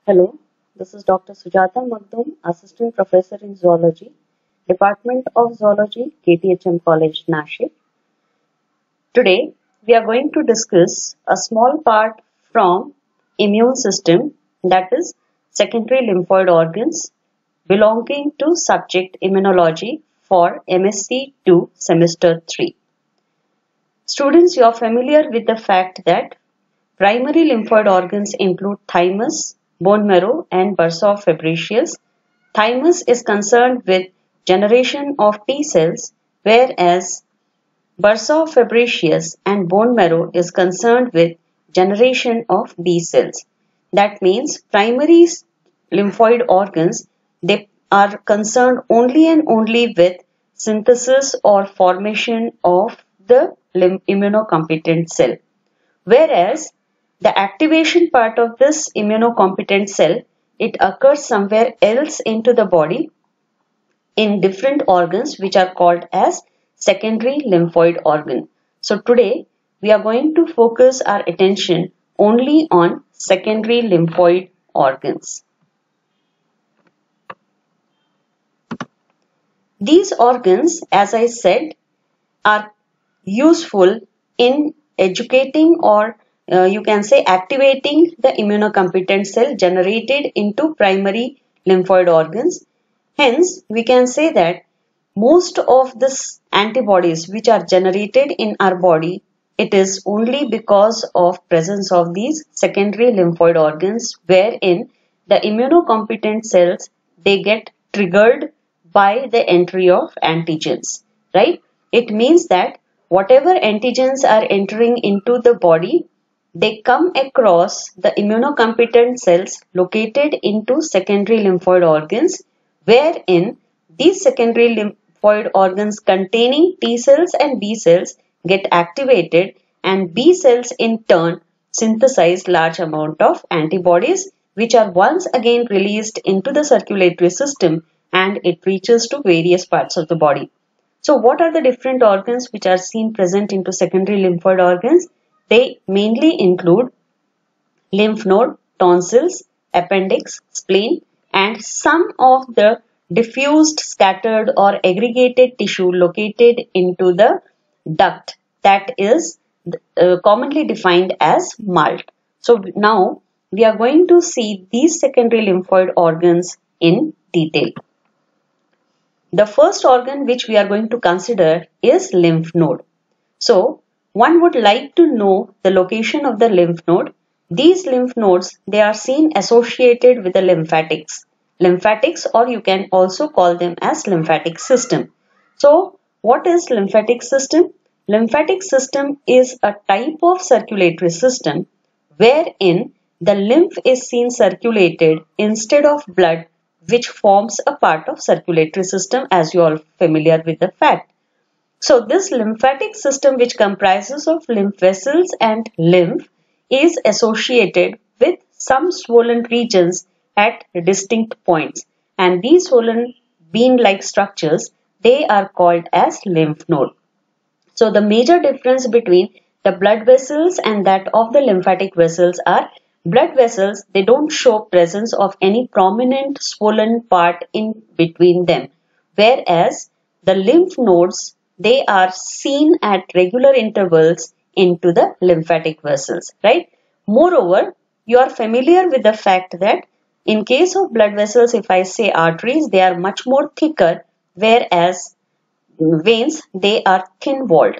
Hello, this is Dr. Sujata Magdum, Assistant Professor in Zoology, Department of Zoology, KTHM College, Nashik. Today, we are going to discuss a small part from immune system, that is secondary lymphoid organs belonging to subject immunology for MSc 2 semester 3. Students, you are familiar with the fact that primary lymphoid organs include thymus, bone marrow, and bursa fabriceus. Thymus is concerned with generation of T cells, whereas bursa fabriceus and bone marrow is concerned with generation of B cells. That means primary lymphoid organs, they are concerned only and only with synthesis or formation of the immunocompetent cell. Whereas the activation part of this immunocompetent cell, it occurs somewhere else into the body in different organs which are called as secondary lymphoid organ. So today we are going to focus our attention only on secondary lymphoid organs. These organs, as I said, are useful in educating or you can say activating the immunocompetent cell generated into primary lymphoid organs. Hence, we can say that most of these antibodies which are generated in our body, it is only because of presence of these secondary lymphoid organs wherein the immunocompetent cells, they get triggered by the entry of antigens, right? It means that whatever antigens are entering into the body, they come across the immunocompetent cells located into secondary lymphoid organs, wherein these secondary lymphoid organs containing T cells and B cells get activated, and B cells in turn synthesize large amount of antibodies which are once again released into the circulatory system, and it reaches to various parts of the body. So what are the different organs which are seen present into secondary lymphoid organs? They mainly include lymph node, tonsils, appendix, spleen, and some of the diffused, scattered or aggregated tissue located into the duct, that is commonly defined as MALT. So now we are going to see these secondary lymphoid organs in detail. The first organ which we are going to consider is lymph node. So, one would like to know the location of the lymph node. These lymph nodes, they are seen associated with the lymphatics. Lymphatics, or you can also call them as lymphatic system. So, what is lymphatic system? Lymphatic system is a type of circulatory system wherein the lymph is seen circulated instead of blood, which forms a part of circulatory system, as you are familiar with the fact. So this lymphatic system, which comprises of lymph vessels and lymph, is associated with some swollen regions at distinct points, and these swollen bean-like structures, they are called as lymph node. So the major difference between the blood vessels and that of the lymphatic vessels are, blood vessels, they don't show presence of any prominent swollen part in between them, whereas the lymph nodes, they are seen at regular intervals into the lymphatic vessels, right? Moreover, you are familiar with the fact that in case of blood vessels, if I say arteries, they are much more thicker, whereas veins, they are thin walled.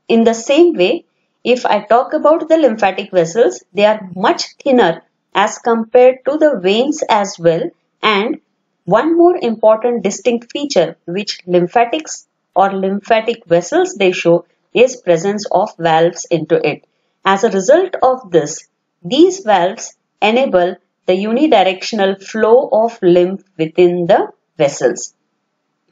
In the same way, if I talk about the lymphatic vessels, they are much thinner as compared to the veins as well. And one more important distinct feature which lymphatics or lymphatic vessels they show is presence of valves into it. As a result of this, these valves enable the unidirectional flow of lymph within the vessels.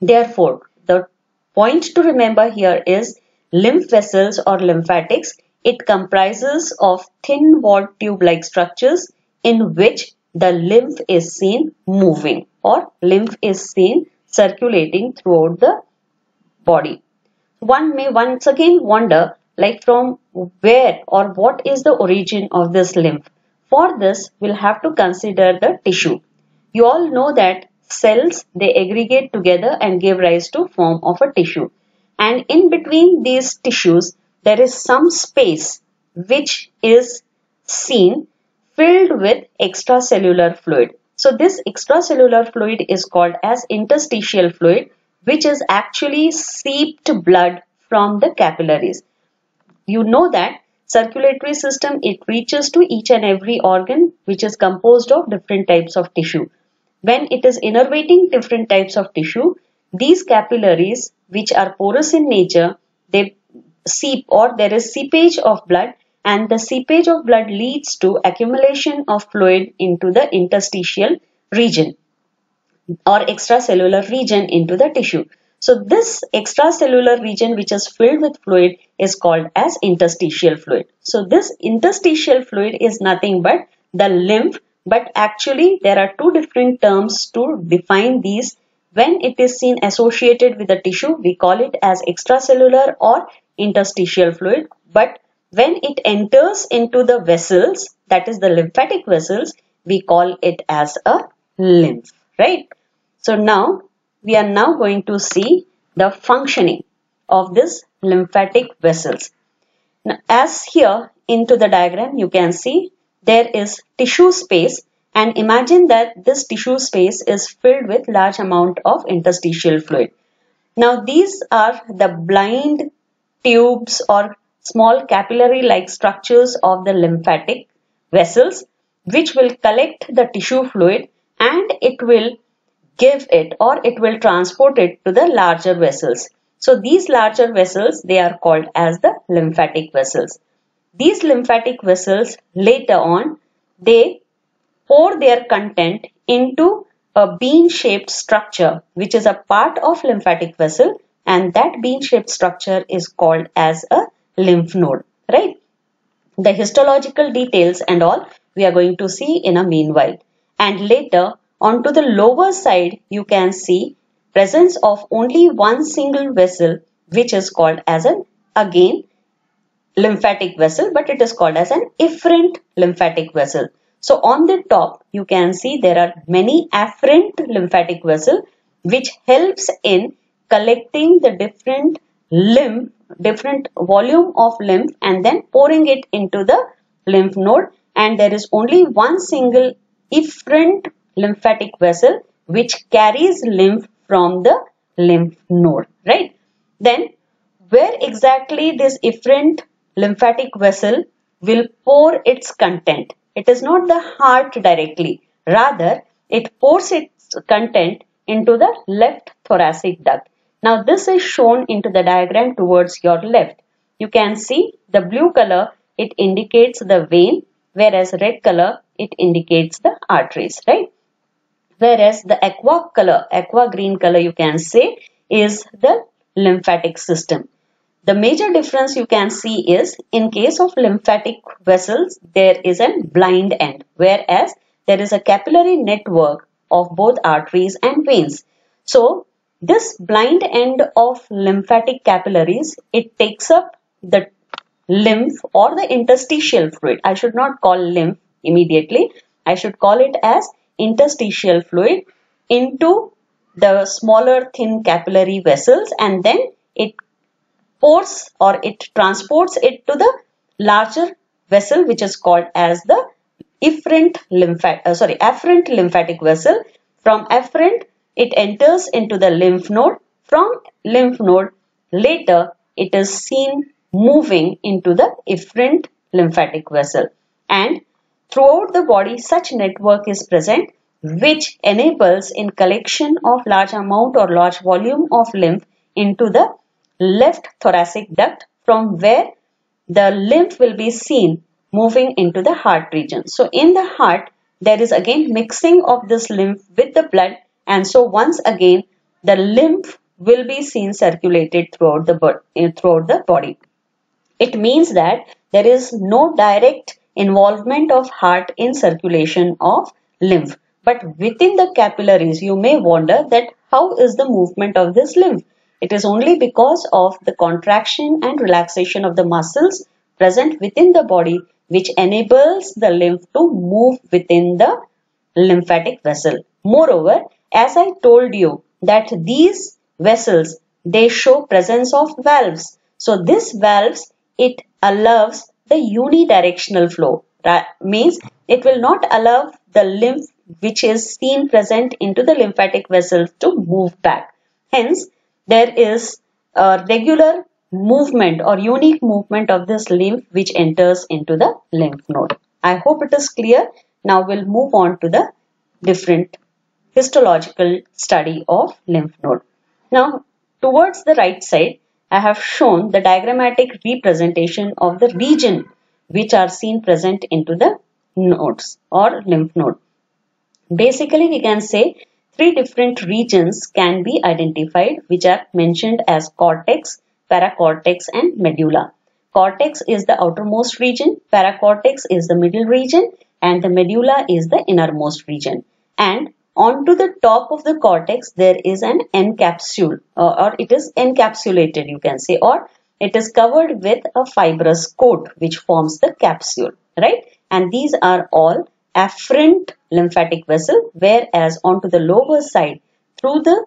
Therefore, the point to remember here is lymph vessels or lymphatics, it comprises of thin walled tube-like structures in which the lymph is seen moving or lymph is seen circulating throughout the body. One may once again wonder, like, from where or what is the origin of this lymph? For this, we'll have to consider the tissue. You all know that cells, they aggregate together and give rise to form of a tissue. And in between these tissues, there is some space which is seen filled with extracellular fluid. So this extracellular fluid is called as interstitial fluid, which is actually seeped blood from the capillaries. You know that circulatory system, it reaches to each and every organ which is composed of different types of tissue. When it is innervating different types of tissue, these capillaries, which are porous in nature, they seep, or there is seepage of blood, and the seepage of blood leads to accumulation of fluid into the interstitial region or extracellular region into the tissue. So this extracellular region which is filled with fluid is called as interstitial fluid. So this interstitial fluid is nothing but the lymph, but actually there are two different terms to define these. When it is seen associated with the tissue, we call it as extracellular or interstitial fluid. But when it enters into the vessels, that is the lymphatic vessels, we call it as a lymph, right? So now we are now going to see the functioning of this lymphatic vessels. Now, as here into the diagram you can see there is tissue space, and imagine that this tissue space is filled with large amount of interstitial fluid. Now these are the blind tubes or small capillary like structures of the lymphatic vessels, which will collect the tissue fluid and it will give it, or it will transport it to the larger vessels. So these larger vessels, they are called as the lymphatic vessels. These lymphatic vessels later on, they pour their content into a bean-shaped structure which is a part of lymphatic vessel, and that bean-shaped structure is called as a lymph node, right? The histological details and all we are going to see in a meanwhile. And later onto the lower side you can see presence of only one single vessel which is called as an again lymphatic vessel, but it is called as an efferent lymphatic vessel. So on the top you can see there are many afferent lymphatic vessels which helps in collecting the different volume of lymph and then pouring it into the lymph node, and there is only one single efferent lymphatic vessel which carries lymph from the lymph node, right? Then where exactly this efferent lymphatic vessel will pour its content? It is not the heart directly, rather it pours its content into the left thoracic duct. Now this is shown into the diagram towards your left. You can see the blue color, it indicates the vein, whereas red color, it indicates the arteries, right? Whereas the aqua green color you can say is the lymphatic system. The major difference you can see is in case of lymphatic vessels, there is a blind end, whereas there is a capillary network of both arteries and veins. So this blind end of lymphatic capillaries, it takes up the lymph or the interstitial fluid. I should not call lymph immediately. I should call it as interstitial fluid into the smaller thin capillary vessels, and then it pours or it transports it to the larger vessel which is called as the afferent lymphatic vessel. From afferent it enters into the lymph node. From lymph node later it is seen moving into the efferent lymphatic vessel, and throughout the body such network is present which enables in collection of large amount or large volume of lymph into the left thoracic duct, from where the lymph will be seen moving into the heart region. So in the heart there is again mixing of this lymph with the blood, and so once again the lymph will be seen circulated throughout the body. It means that there is no direct involvement of heart in circulation of lymph, but within the capillaries you may wonder that how is the movement of this lymph? It is only because of the contraction and relaxation of the muscles present within the body which enables the lymph to move within the lymphatic vessel. Moreover, as I told you that these vessels, they show presence of valves. So this valves, it allows the unidirectional flow. That means it will not allow the lymph which is seen present into the lymphatic vessels to move back. Hence, there is a regular movement or unique movement of this lymph which enters into the lymph node. I hope it is clear. Now we'll move on to the different histological study of lymph node. Now, towards the right side, I have shown the diagrammatic representation of the region which are seen present into the nodes or lymph node. Basically, we can say three different regions can be identified which are mentioned as cortex, paracortex and medulla. Cortex is the outermost region, paracortex is the middle region and the medulla is the innermost region. And onto the top of the cortex there is an encapsule or it is encapsulated you can say, or it is covered with a fibrous coat which forms the capsule, right? And these are all afferent lymphatic vessel, whereas onto the lower side through the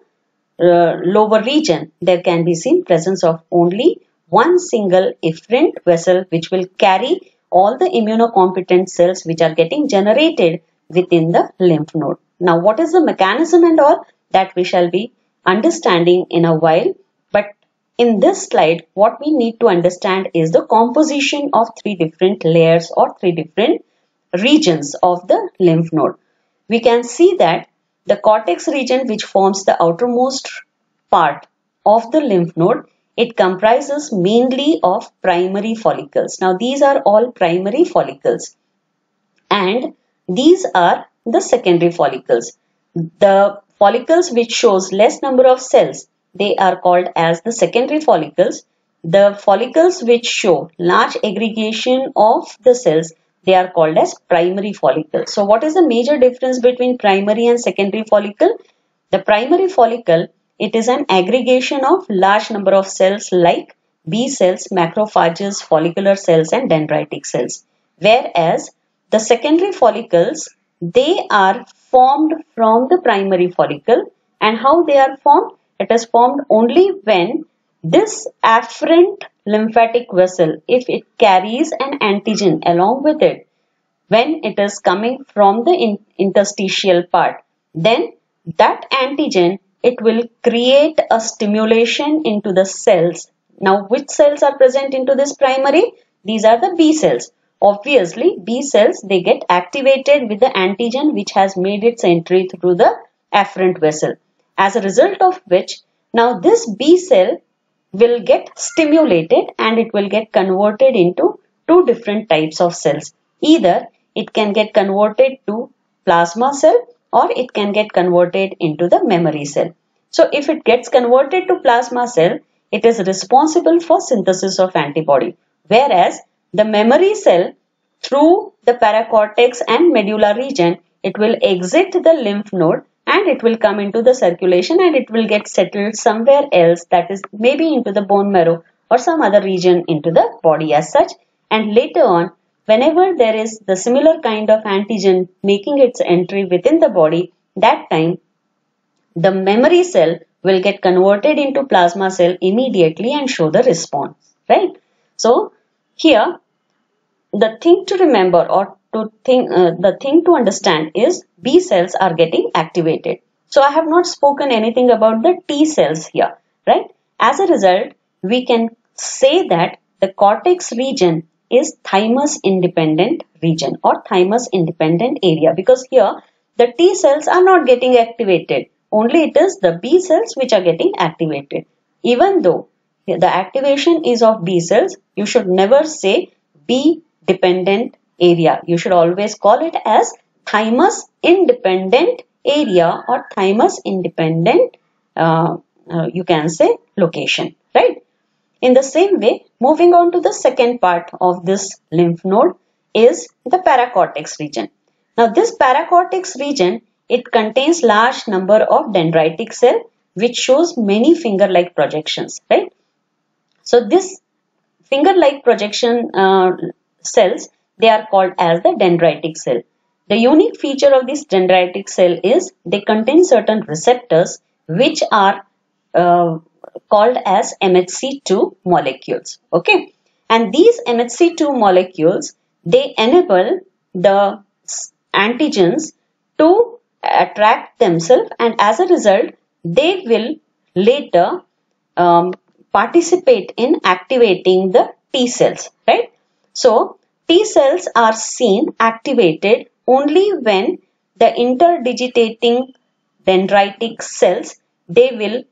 lower region there can be seen presence of only one single efferent vessel which will carry all the immunocompetent cells which are getting generated within the lymph node. Now what is the mechanism and all that we shall be understanding in a while, but in this slide what we need to understand is the composition of three different layers or three different regions of the lymph node. We can see that the cortex region which forms the outermost part of the lymph node, it comprises mainly of primary follicles. Now these are all primary follicles and these are the secondary follicles. The follicles which shows less number of cells, they are called as the secondary follicles. The follicles which show large aggregation of the cells, they are called as primary follicles. So what is the major difference between primary and secondary follicle? The primary follicle, it is an aggregation of large number of cells like B cells, macrophages, follicular cells and dendritic cells. Whereas the secondary follicles, they are formed from the primary follicle. And how they are formed? It is formed only when this afferent lymphatic vessel, if it carries an antigen along with it, when it is coming from the interstitial part, then that antigen, it will create a stimulation into the cells. Now which cells are present into this primary? These are the B cells. Obviously B cells, they get activated with the antigen which has made its entry through the afferent vessel. As a result of which, now this B cell will get stimulated and it will get converted into two different types of cells. Either it can get converted to plasma cell or it can get converted into the memory cell. So if it gets converted to plasma cell, it is responsible for synthesis of antibody. Whereas the memory cell, through the paracortex and medulla region, it will exit the lymph node and it will come into the circulation and it will get settled somewhere else, that is maybe into the bone marrow or some other region into the body as such. And later on, whenever there is the similar kind of antigen making its entry within the body, that time the memory cell will get converted into plasma cell immediately and show the response, right? So here the thing to remember or the thing to understand is B cells are getting activated. So I have not spoken anything about the T cells here, right? As a result, we can say that the cortex region is thymus independent region or thymus independent area, because here the T cells are not getting activated. Only it is the B cells which are getting activated. Even though the activation is of B cells, you should never say B dependent area. You should always call it as thymus independent area or thymus independent you can say location, right? In the same way, moving on to the second part of this lymph node is the paracortex region. Now this paracortex region, it contains large number of dendritic cell which shows many finger-like projections, right? So this finger-like projection cells, they are called as the dendritic cell. The unique feature of this dendritic cell is they contain certain receptors which are called as MHC2 molecules. Okay, and these MHC2 molecules, they enable the antigens to attract themselves, and as a result they will later participate in activating the T cells, right? So T cells are seen activated only when the interdigitating dendritic cells, they will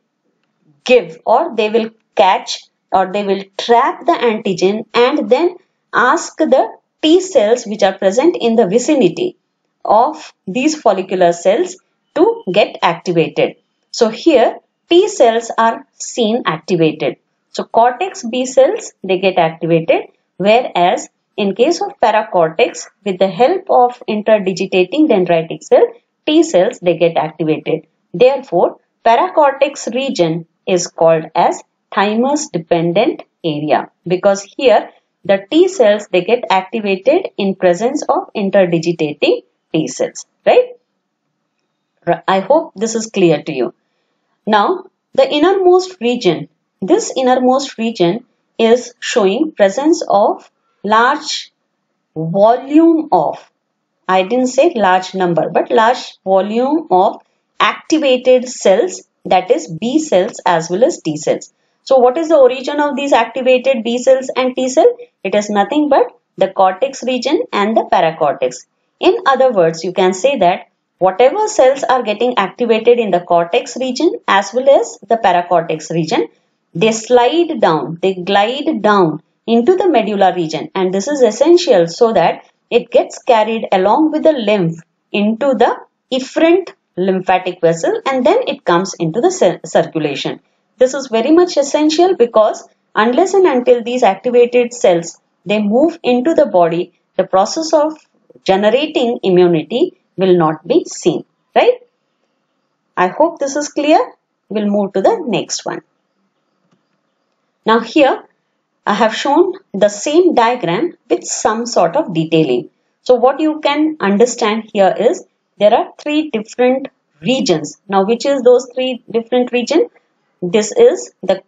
give, or they will catch, or they will trap the antigen and then ask the T cells which are present in the vicinity of these follicular cells to get activated. So here T cells are seen activated. So cortex B cells, they get activated, whereas in case of paracortex, with the help of interdigitating dendritic cell, T cells, they get activated. Therefore, paracortex region is called as thymus dependent area, because here the T cells, they get activated in presence of interdigitating T cells, right? I hope this is clear to you. Now, the innermost region, this innermost region is showing presence of large volume of, I didn't say large number, but large volume of activated cells, that is B cells as well as T cells. So what is the origin of these activated B cells and T cells? It is nothing but the cortex region and the paracortex. In other words, you can say that whatever cells are getting activated in the cortex region as well as the paracortex region, they slide down, they glide down into the medulla region, and this is essential so that it gets carried along with the lymph into the efferent lymphatic vessel, and then it comes into the circulation. This is very much essential because unless and until these activated cells, they move into the body, the process of generating immunity will not be seen, right? I hope this is clear. We'll move to the next one. Now here I have shown the same diagram with some sort of detailing. So what you can understand here is there are three different regions. Now which is those three different regions? This is the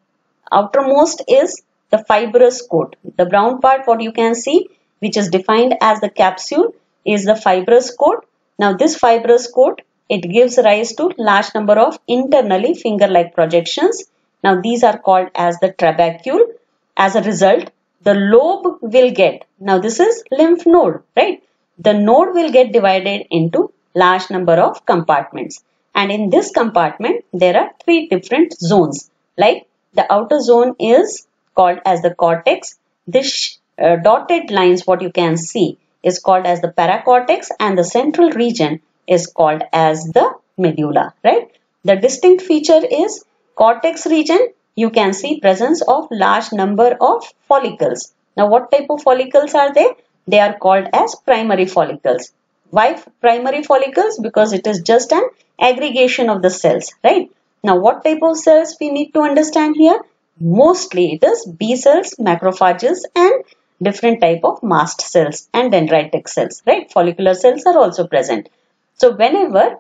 outermost is the fibrous coat. The brown part, what you can see, which is defined as the capsule, is the fibrous coat. Now this fibrous coat, it gives rise to large number of internally finger-like projections. Now these are called as the trabecule. As a result, the lobe will get, now this is lymph node, right? The node will get divided into large number of compartments. And in this compartment, there are three different zones. Like the outer zone is called as the cortex. This dotted lines, what you can see, is called as the paracortex, and the central region is called as the medulla, right? The distinct feature is cortex region, you can see presence of large number of follicles. Now what type of follicles are they? They are called as primary follicles. Why primary follicles? Because it is just an aggregation of the cells, right? Now what type of cells we need to understand here? Mostly it is B cells, macrophages, and different type of mast cells and dendritic cells, right? Follicular cells are also present. So whenever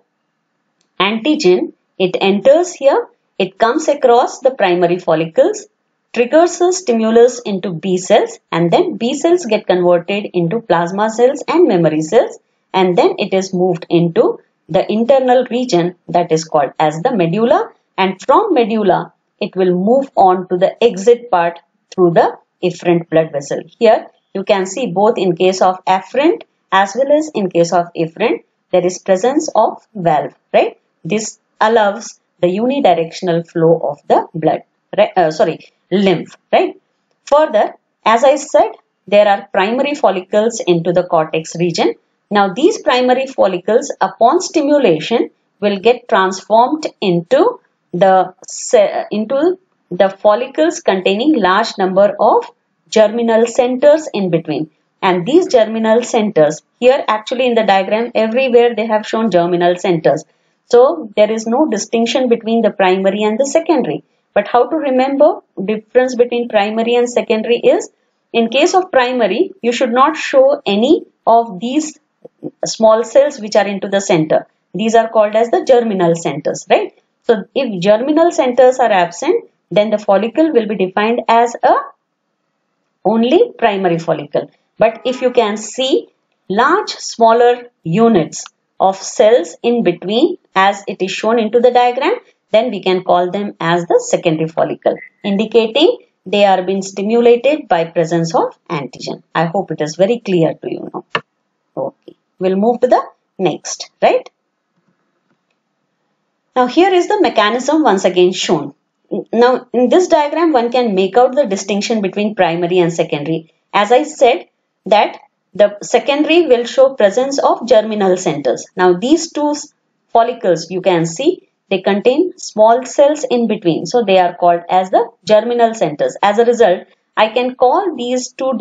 antigen, it enters here, it comes across the primary follicles, triggers a stimulus into B cells, and then B cells get converted into plasma cells and memory cells, and then it is moved into the internal region that is called as the medulla, and from medulla it will move on to the exit part through the efferent blood vessel. Here you can see both in case of afferent as well as in case of efferent, there is presence of valve, right? This allows the unidirectional flow of the blood, lymph, right? Further, as I said, there are primary follicles into the cortex region. Now these primary follicles upon stimulation will get transformed into the follicles containing large number of germinal centers in between. And these germinal centers, here actually in the diagram everywhere they have shown germinal centers. So there is no distinction between the primary and the secondary. But how to remember difference between primary and secondary is in case of primary, you should not show any of these small cells which are into the center. These are called as the germinal centers, right? So if germinal centers are absent, then the follicle will be defined as a only primary follicle. But if you can see large smaller units of cells in between as it is shown into the diagram, then we can call them as the secondary follicle, indicating they are being stimulated by presence of antigen. I hope it is very clear to you now. Okay, we'll move to the next, right? Now here is the mechanism once again shown. Now in this diagram one can make out the distinction between primary and secondary. As I said that the secondary will show presence of germinal centers. Now these two follicles you can see they contain small cells in between. So they are called as the germinal centers. As a result, I can call these two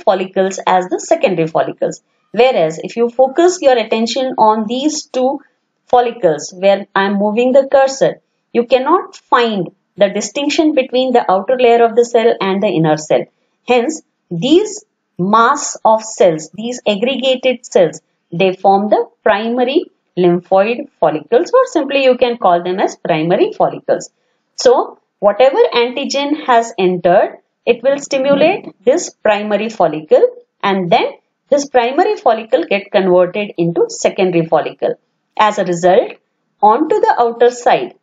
follicles as the secondary follicles. Whereas if you focus your attention on these two follicles where I am moving the cursor, you cannot find the distinction between the outer layer of the cell and the inner cell. Hence, these mass of cells, these aggregated cells, they form the primary lymphoid follicles, or simply you can call them as primary follicles. So, whatever antigen has entered, it will stimulate this primary follicle, and then this primary follicle get converted into secondary follicle. As a result, onto the outer side,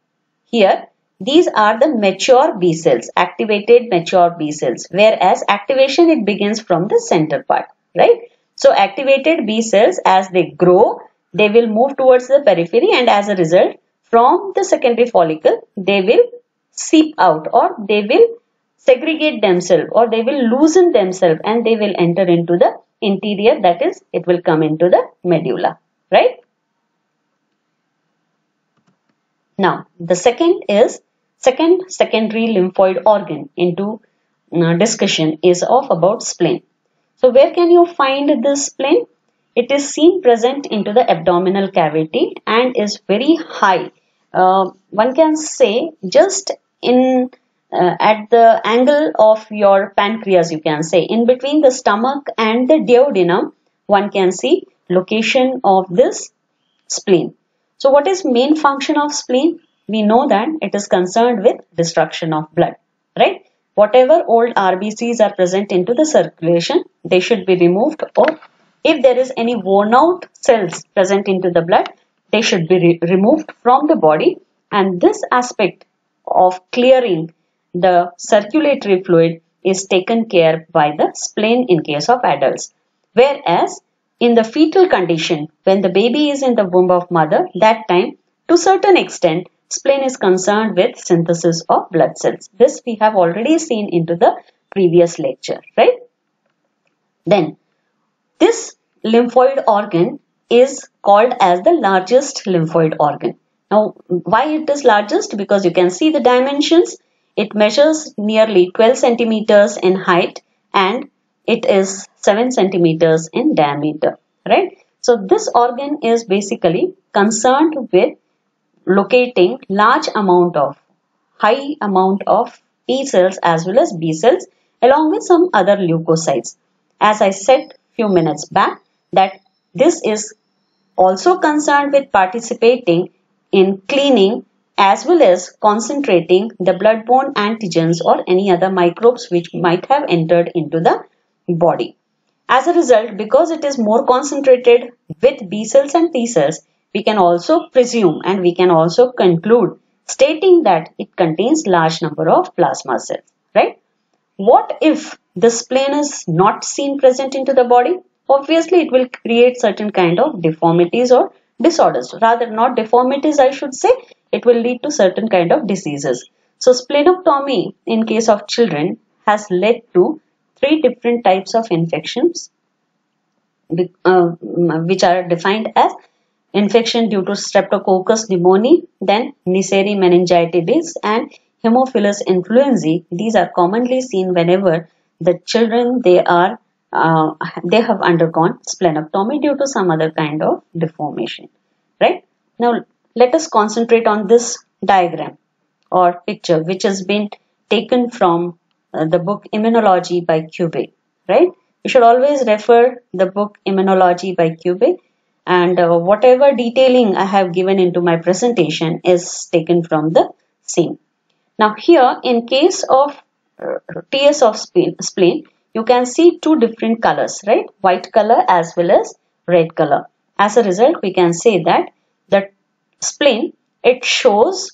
here these are the mature B cells, activated mature B cells, whereas activation it begins from the center part, right? So activated B cells, as they grow, they will move towards the periphery, and as a result, from the secondary follicle, they will seep out, or they will segregate themselves, or they will loosen themselves, and they will enter into the interior, that is, it will come into the medulla, right? Now, the second secondary lymphoid organ into discussion is of about spleen. So, where can you find this spleen? It is seen present into the abdominal cavity and is very high. One can say just in at the angle of your pancreas, you can say in between the stomach and the duodenum, one can see location of this spleen. So what is main function of spleen? We know that it is concerned with destruction of blood, right? Whatever old RBCs are present into the circulation, they should be removed, or if there is any worn out cells present into the blood, they should be removed from the body, and this aspect of clearing the circulatory fluid is taken care by the spleen in case of adults. Whereas in the fetal condition, when the baby is in the womb of mother, that time to certain extent spleen is concerned with synthesis of blood cells. This we have already seen into the previous lecture, right? Then this lymphoid organ is called as the largest lymphoid organ. Now, why it is largest? Because you can see the dimensions. It measures nearly 12 centimeters in height and it is 7 centimeters in diameter, right? So, this organ is basically concerned with locating high amount of T cells as well as B cells along with some other leukocytes. As I said few minutes back, that this is also concerned with participating in cleaning as well as concentrating the blood-borne antigens or any other microbes which might have entered into the body. As a result, because it is more concentrated with B cells and T cells, we can also presume and we can also conclude stating that it contains large number of plasma cells, right? What if the spleen is not seen present into the body? Obviously, it will create certain kind of deformities or disorders. Rather, not deformities, I should say. It will lead to certain kind of diseases. So, splenectomy in case of children has led to 3 different types of infections, which are defined as infection due to Streptococcus pneumoniae, then Neisseria meningitidis, and Haemophilus influenzae. These are commonly seen whenever the children they have undergone splenectomy due to some other kind of deformation, right? Now let us concentrate on this diagram or picture which has been taken from the book Immunology by Kubey, right? You should always refer the book Immunology by Kubey, and whatever detailing I have given into my presentation is taken from the same. Now here, in case of TS of spleen, you can see two different colors, right? White color as well as red color. As a result, we can say that the spleen, it shows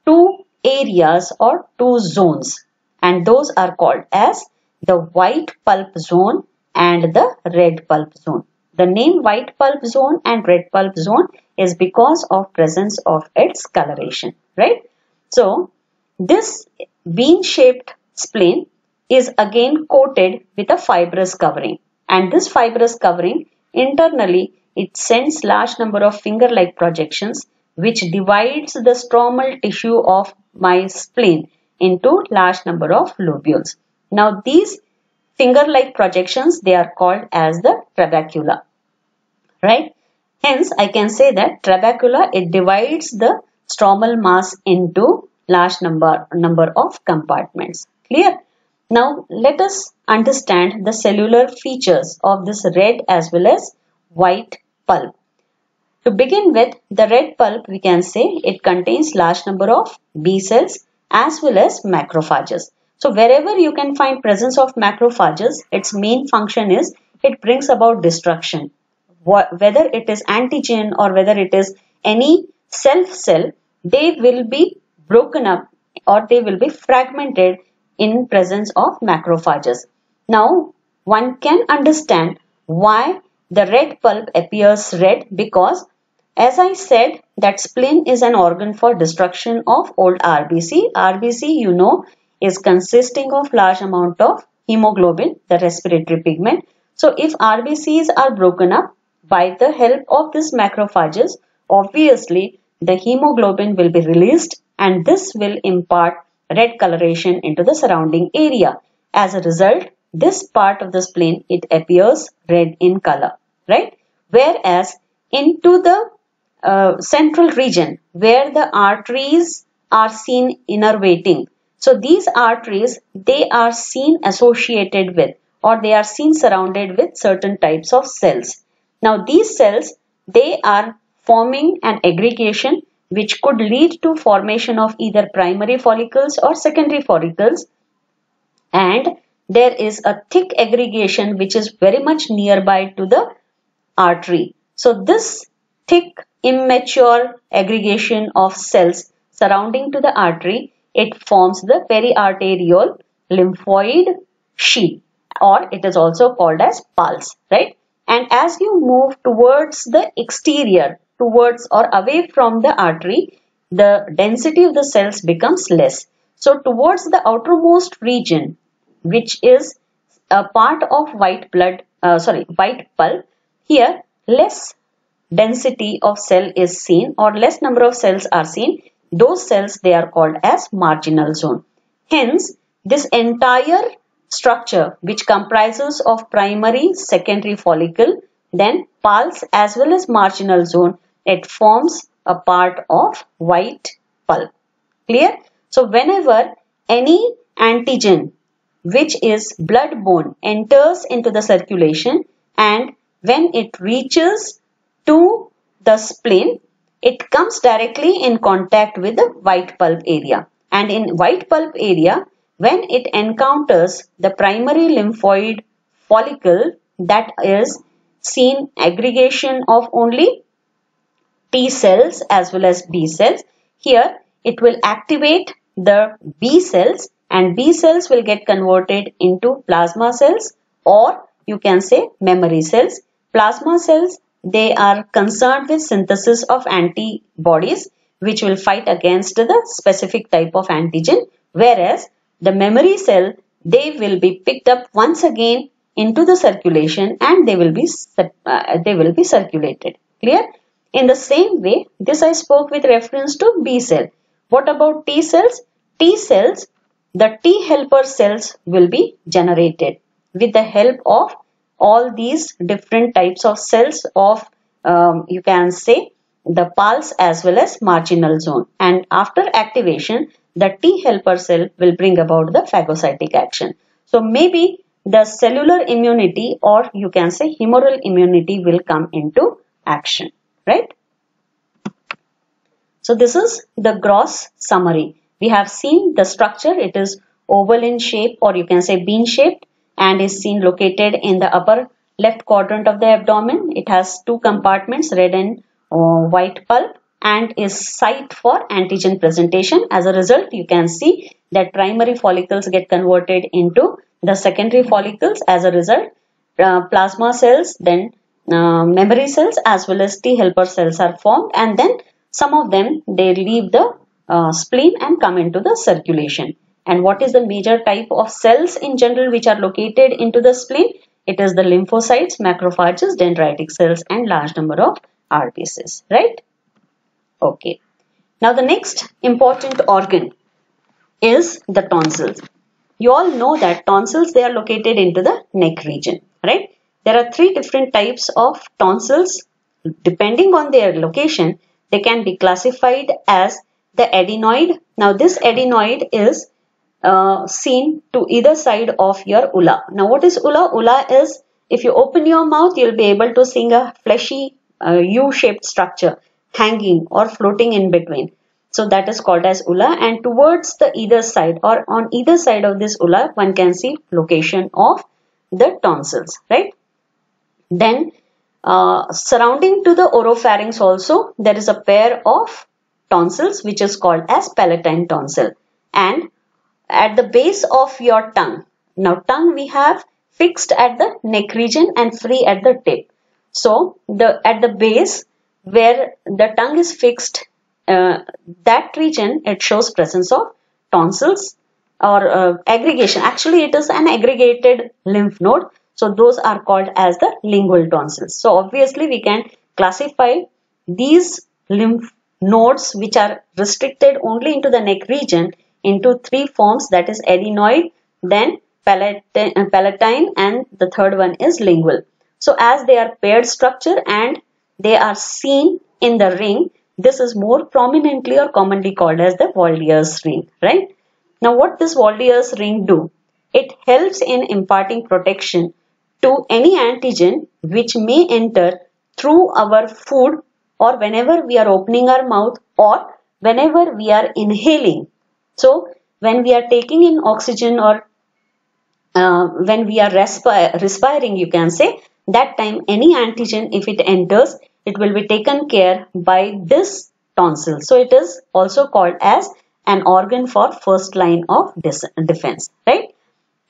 two areas or two zones, and those are called as the white pulp zone and the red pulp zone. The name white pulp zone and red pulp zone is because of presence of its coloration, right? So this bean-shaped spleen is again coated with a fibrous covering, and this fibrous covering internally it sends large number of finger-like projections which divides the stromal tissue of my spleen into large number of lobules. Now these finger-like projections, they are called as the trabecula, right? Hence I can say that trabecula, it divides the stromal mass into large number of compartments. Clear? Now let us understand the cellular features of this red as well as white pulp. To begin with, the red pulp, we can say it contains large number of B cells as well as macrophages. So wherever you can find presence of macrophages, its main function is it brings about destruction. Whether it is antigen or whether it is any self cell, they will be broken up or they will be fragmented in presence of macrophages. Now one can understand why the red pulp appears red, because as I said that spleen is an organ for destruction of old RBC. RBC, you know, is consisting of large amount of hemoglobin, the respiratory pigment. So if RBCs are broken up by the help of this macrophages, obviously the hemoglobin will be released and this will impart red coloration into the surrounding area. As a result, this part of the spleen, it appears red in color, right? Whereas into the central region where the arteries are seen innervating. So these arteries, they are seen associated with or they are seen surrounded with certain types of cells. Now these cells, they are forming an aggregation which could lead to formation of either primary follicles or secondary follicles, and there is a thick aggregation which is very much nearby to the artery. So this thick immature aggregation of cells surrounding to the artery, it forms the periarterial lymphoid sheath, or it is also called as pulse, right? And as you move towards the exterior, towards or away from the artery, the density of the cells becomes less. So towards the outermost region, which is a part of white pulp, here less density of cell is seen or less number of cells are seen. Those cells, they are called as marginal zone. Hence, this entire structure which comprises of primary, secondary follicle, then pulse as well as marginal zone, it forms a part of white pulp. Clear? So whenever any antigen which is blood-borne enters into the circulation, and when it reaches to the spleen, it comes directly in contact with the white pulp area. And in white pulp area, when it encounters the primary lymphoid follicle, that is seen aggregation of only T cells as well as B cells. Here it will activate the B cells and B cells will get converted into plasma cells, or you can say memory cells. Plasma cells, they are concerned with synthesis of antibodies which will fight against the specific type of antigen, whereas the memory cell, they will be picked up once again into the circulation and they will be circulated. Clear? In the same way, this I spoke with reference to B cell. What about T cells? T cells, the T helper cells will be generated with the help of all these different types of cells of you can say the pulse as well as marginal zone, and after activation the T helper cell will bring about the phagocytic action. So maybe the cellular immunity, or you can say humoral immunity, will come into action, right? So this is the gross summary. We have seen the structure. It is oval in shape, or you can say bean shaped, and is seen located in the upper left quadrant of the abdomen. It has two compartments, red and white pulp, and is site for antigen presentation. As a result, you can see that primary follicles get converted into the secondary follicles. As a result, plasma cells, then memory cells, as well as T helper cells are formed, and then some of them, they leave the spleen and come into the circulation. And what is the major type of cells in general which are located into the spleen? It is the lymphocytes, macrophages, dendritic cells, and large number of RBCs, right? Okay. Now the next important organ is the tonsils. You all know that tonsils, they are located into the neck region, right? There are three different types of tonsils. Depending on their location, they can be classified as the adenoid. Now this adenoid is seen to either side of your ula. Now what is ula? Ula is, if you open your mouth, you'll be able to see a fleshy U-shaped structure hanging or floating in between. So that is called as ula, and towards the either side, or on either side of this ula, one can see location of the tonsils, right? Then surrounding to the oropharynx also, there is a pair of tonsils which is called as palatine tonsil. And at the base of your tongue, now tongue we have fixed at the neck region and free at the tip. So at the base where the tongue is fixed, that region, it shows presence of tonsils or aggregation. Actually, it is an aggregated lymph node. So those are called as the lingual tonsils. So obviously we can classify these lymph nodes which are restricted only into the neck region into three forms, that is adenoid, then palatine, and the third one is lingual. So as they are paired structure and they are seen in the ring, this is more prominently or commonly called as the Voldier's ring, right? Now what does Voldier's ring do? It helps in imparting protection to any antigen which may enter through our food, or whenever we are opening our mouth, or whenever we are inhaling. So when we are taking in oxygen, or when we are respiring, you can say, that time any antigen, if it enters, it will be taken care by this tonsil. So it is also called as an organ for first line of defense, right?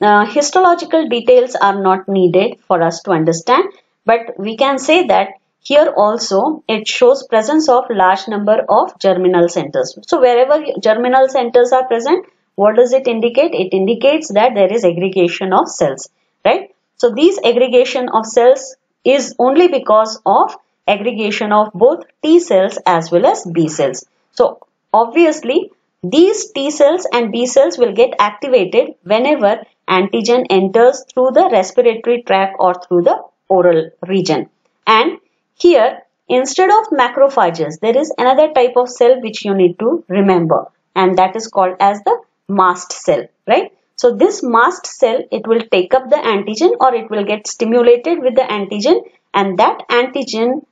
Histological details are not needed for us to understand, but we can say that here also it shows presence of large number of germinal centers. So wherever germinal centers are present, what does it indicate? It indicates that there is aggregation of cells, right? So these aggregation of cells is only because of aggregation of both T cells as well as B cells. So obviously these T cells and B cells will get activated whenever antigen enters through the respiratory tract or through the oral region. And here, instead of macrophages, there is another type of cell which you need to remember, and that is called as the mast cell, right? So this mast cell, it will take up the antigen, or it will get stimulated with the antigen, and that antigen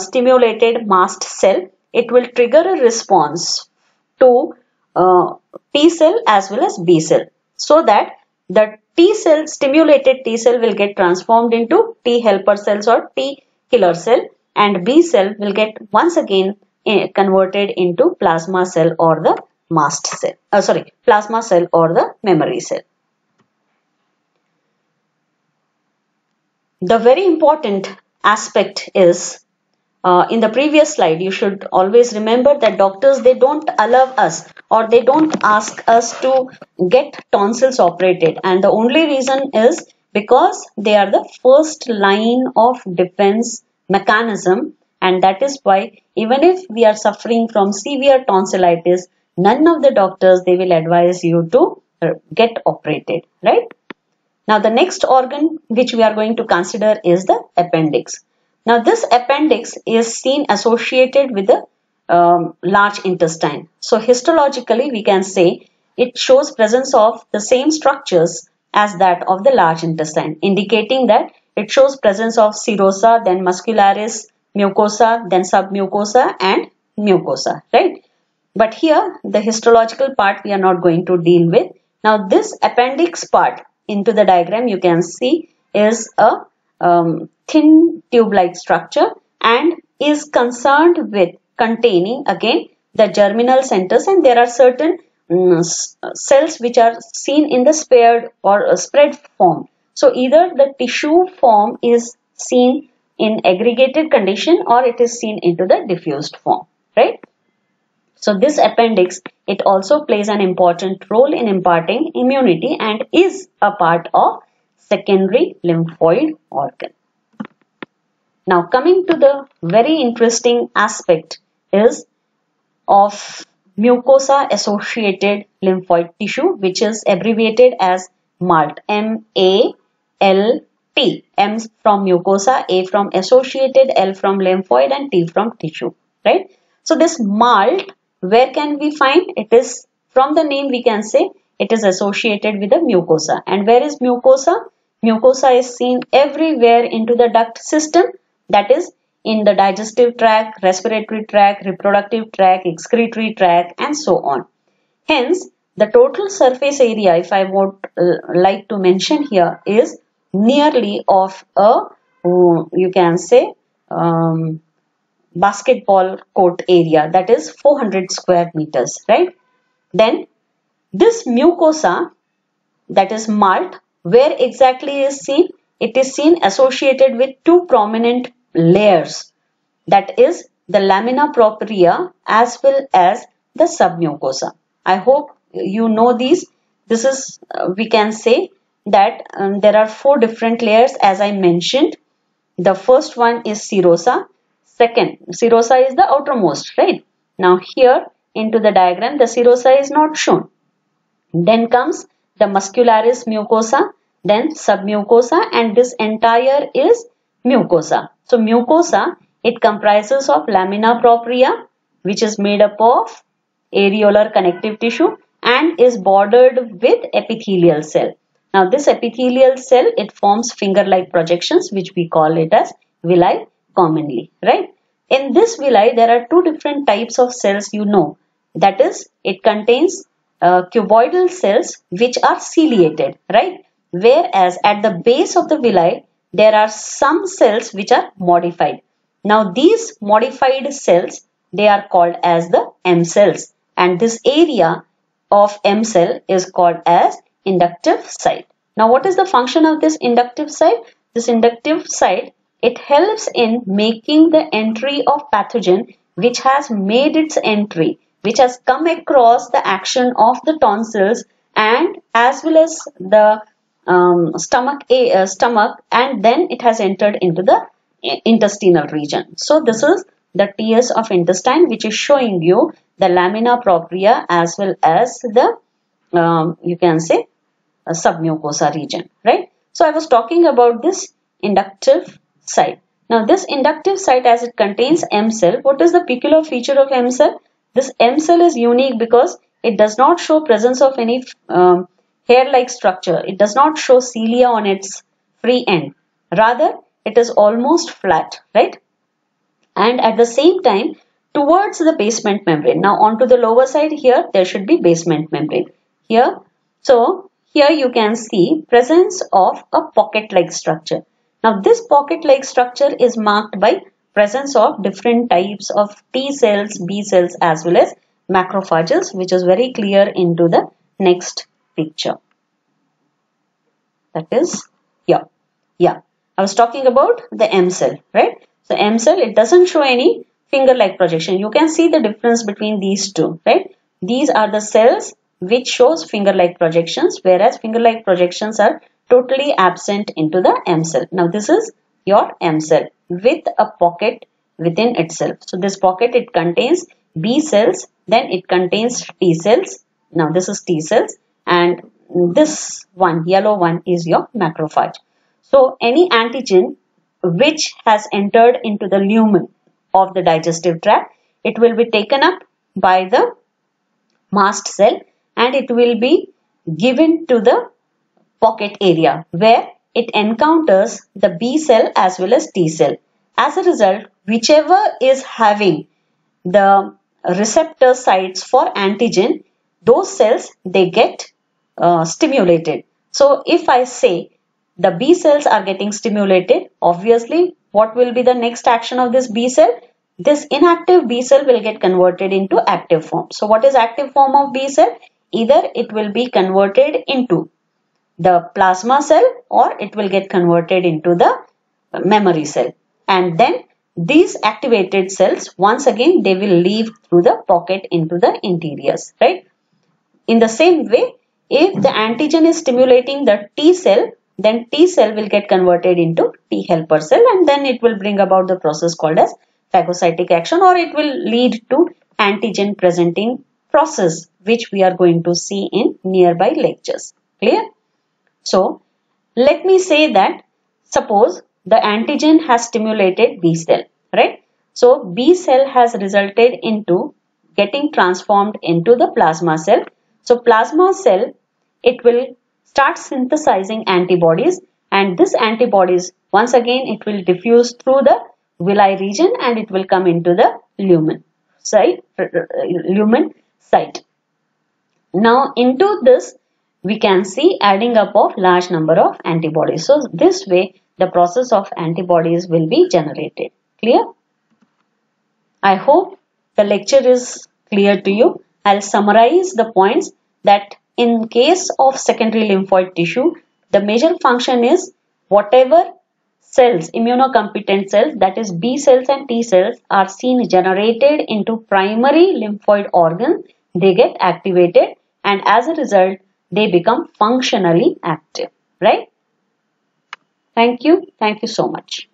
stimulated mast cell, it will trigger a response to T cell as well as B cell, so that the T cell, stimulated T cell, will get transformed into T helper cells or T killer cell, and B cell will get once again converted into plasma cell or the mast cell. Plasma cell or the memory cell. The very important aspect is, in the previous slide, you should always remember that doctors, they don't allow us, or they don't ask us to get tonsils operated, and the only reason is because they are the first line of defense mechanism, and that is why even if we are suffering from severe tonsillitis, none of the doctors, they will advise you to get operated, right? Now the next organ which we are going to consider is the appendix. Now this appendix is seen associated with the large intestine. So histologically we can say it shows presence of the same structures as that of the large intestine, indicating that it shows presence of serosa, then muscularis, mucosa, then submucosa and mucosa, right? But here the histological part we are not going to deal with. Now this appendix part into the diagram you can see is a thin tube-like structure and is concerned with containing again the germinal centers, and there are certain cells which are seen in the spared or spread form. So either the tissue form is seen in aggregated condition or it is seen into the diffused form, right? So this appendix, it also plays an important role in imparting immunity and is a part of secondary lymphoid organ. Now coming to the very interesting aspect is of mucosa associated lymphoid tissue, which is abbreviated as MALT, M-A-L-T, M from mucosa, A from associated, L from lymphoid and T from tissue, right? So this MALT, where can we find? It is from the name we can say it is associated with the mucosa. And where is mucosa? Mucosa is seen everywhere into the duct system, that is in the digestive tract, respiratory tract, reproductive tract, excretory tract and so on. Hence, the total surface area, if I would like to mention here, is nearly of a, you can say, basketball court area, that is 400 square meters, right? Then this mucosa, that is MALT, where exactly is seen? It is seen associated with two prominent layers, that is the lamina propria as well as the submucosa. I hope you know these. This is, we can say that there are four different layers as I mentioned. The first one is serosa. Second, serosa is the outermost, right? Now here into the diagram, the serosa is not shown. Then comes the muscularis mucosa, then submucosa, and this entire is mucosa. So mucosa, it comprises of lamina propria, which is made up of areolar connective tissue and is bordered with epithelial cell. Now this epithelial cell, it forms finger-like projections, which we call it as villi commonly, right? In this villi, there are two different types of cells, you know. That is, it contains cuboidal cells which are ciliated, right? Whereas at the base of the villi, there are some cells which are modified. Now these modified cells, they are called as the M cells, and this area of M cell is called as inductive site. Now what is the function of this inductive site? This inductive site, it helps in making the entry of pathogen which has made its entry, which has come across the action of the tonsils and as well as the stomach, and then it has entered into the intestinal region. So this is the TS of intestine, which is showing you the lamina propria as well as the you can say submucosa region, right? So I was talking about this inductive site. Now this inductive site, as it contains M cell, what is the peculiar feature of M cell? This M cell is unique because it does not show presence of any hair-like structure. It does not show cilia on its free end. Rather, it is almost flat, right? And at the same time, towards the basement membrane. Now, onto the lower side here, there should be basement membrane. Here, so here you can see presence of a pocket-like structure. Now, this pocket-like structure is marked by presence of different types of T cells, B cells as well as macrophages, which is very clear into the next picture. That is here. Yeah, I was talking about the M cell, right? So M cell, it doesn't show any finger-like projection. You can see the difference between these two, right? These are the cells which shows finger-like projections, whereas finger-like projections are totally absent into the M cell. Now this is your M cell with a pocket within itself. So this pocket, it contains B cells, then it contains T cells. Now this is T cells, and this one, yellow one, is your macrophage. So any antigen which has entered into the lumen of the digestive tract, it will be taken up by the mast cell and it will be given to the pocket area where it encounters the B cell as well as T cell. As a result, whichever is having the receptor sites for antigen, those cells they get stimulated. So if I say the B cells are getting stimulated, obviously what will be the next action of this B cell? This inactive B cell will get converted into active form. So what is active form of B cell? Either it will be converted into the plasma cell or it will get converted into the memory cell. And then these activated cells, once again, they will leave through the pocket into the interiors, right? In the same way, if the antigen is stimulating the T cell, then T cell will get converted into T helper cell and then it will bring about the process called as phagocytic action, or it will lead to antigen presenting process, which we are going to see in nearby lectures. Clear? So, let me say that suppose the antigen has stimulated B cell, right? So, B cell has resulted into getting transformed into the plasma cell. So, plasma cell, it will start synthesizing antibodies and this antibodies, once again, it will diffuse through the villi region and it will come into the lumen site. Now, into this, we can see adding up of large number of antibodies. So, this way, the process of antibodies will be generated. Clear? I hope the lecture is clear to you. I'll summarize the points that in case of secondary lymphoid tissue, the major function is whatever cells, immunocompetent cells, that is B cells and T cells, are seen generated into primary lymphoid organ, they get activated and as a result, they become functionally active, right? Thank you. Thank you so much.